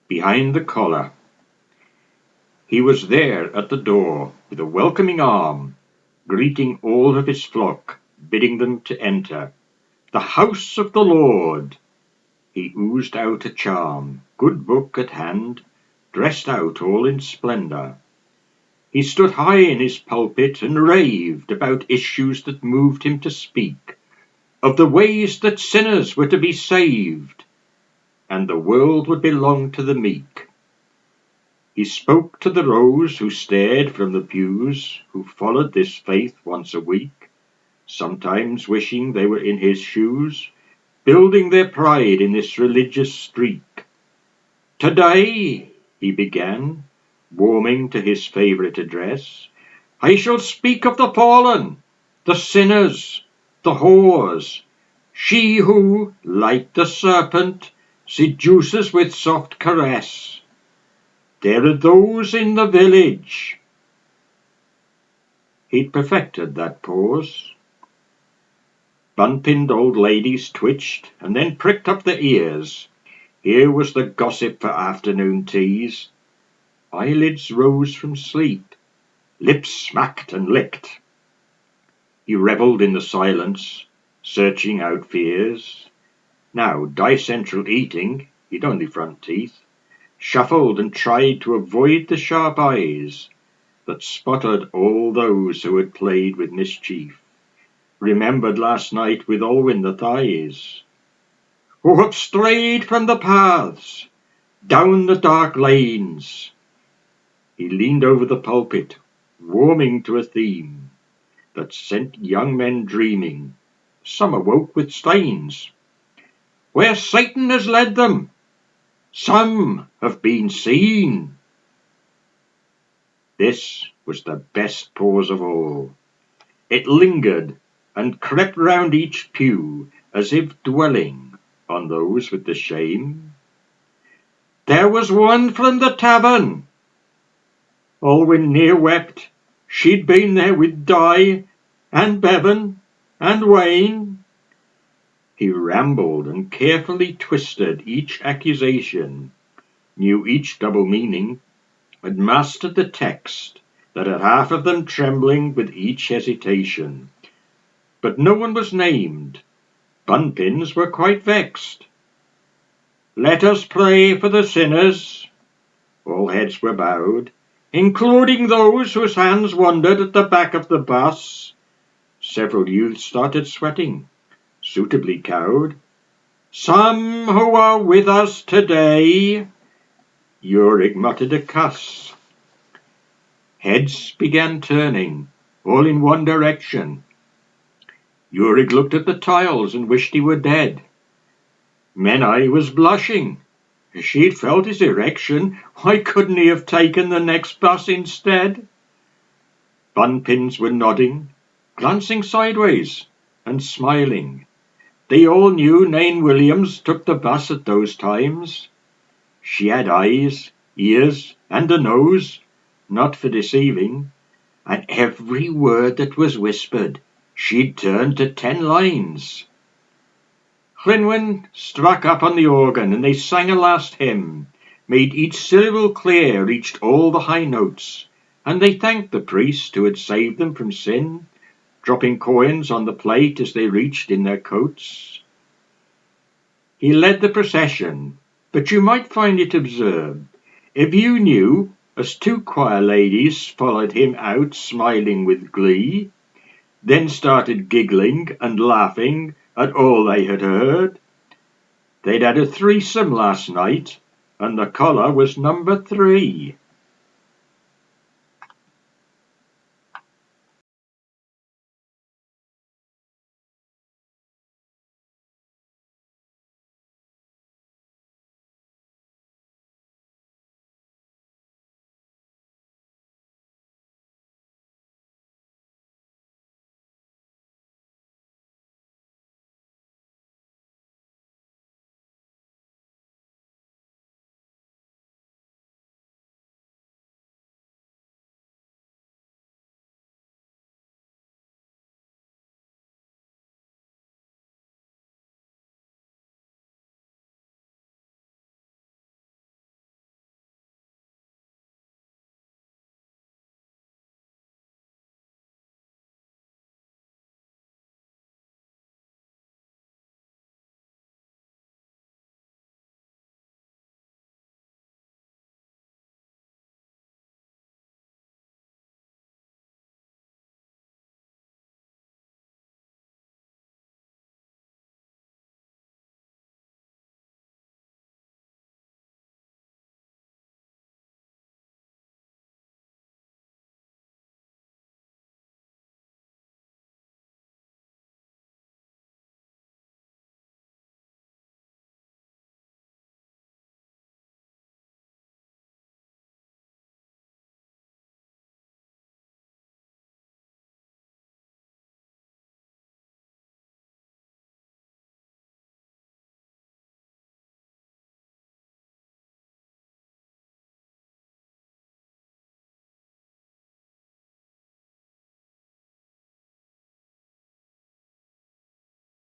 Behind the collar. He was there at the door with a welcoming arm, greeting all of his flock, bidding them to enter. The house of the Lord. He oozed out a charm, good book at hand, dressed out all in splendour. He stood high in his pulpit and raved about issues that moved him to speak, of the ways that sinners were to be saved, and the world would belong to the meek. He spoke to the rows who stared from the pews, who followed this faith once a week, sometimes wishing they were in his shoes, building their pride in this religious streak. Today, he began, warming to his favourite address, I shall speak of the fallen, the sinners, the whores, she who, like the serpent, seduces with soft caress. There are those in the village. He'd perfected that pause. Bun-pinned old ladies twitched and then pricked up their ears. Here was the gossip for afternoon teas. Eyelids rose from sleep. Lips smacked and licked. He revelled in the silence, searching out fears. Now, dicentral eating, he'd only front teeth, shuffled and tried to avoid the sharp eyes that spotted all those who had played with mischief, remembered last night with Olwyn the thighs, who have strayed from the paths, down the dark lanes. He leaned over the pulpit, warming to a theme that sent young men dreaming. Some awoke with stains, where Satan has led them. Some have been seen. This was the best pause of all. It lingered and crept round each pew as if dwelling on those with the shame. There was one from the tavern. Olwyn near wept. She'd been there with Di and Bevan and Wayne. He rambled and carefully twisted each accusation, knew each double meaning, had mastered the text that had half of them trembling with each hesitation. But no one was named. Bun-pins were quite vexed. Let us pray for the sinners. All heads were bowed, including those whose hands wandered at the back of the bus. Several youths started sweating, suitably cowed. Some who are with us today. Uric muttered a cuss. Heads began turning, all in one direction. Uric looked at the tiles and wished he were dead. Menai was blushing. She'd felt his erection. Why couldn't he have taken the next bus instead? Bun-pins were nodding, glancing sideways and smiling. They all knew Nain Williams took the bus at those times. She had eyes, ears, and a nose, not for deceiving, and every word that was whispered she'd turned to 10 lines. Llynwen struck up on the organ, and they sang a last hymn, made each syllable clear, reached all the high notes, and they thanked the priest who had saved them from sin, dropping coins on the plate as they reached in their coats. He led the procession, but you might find it absurd if you knew, as 2 choir ladies followed him out smiling with glee, then started giggling and laughing at all they had heard. They'd had a threesome last night, and the collar was number 3.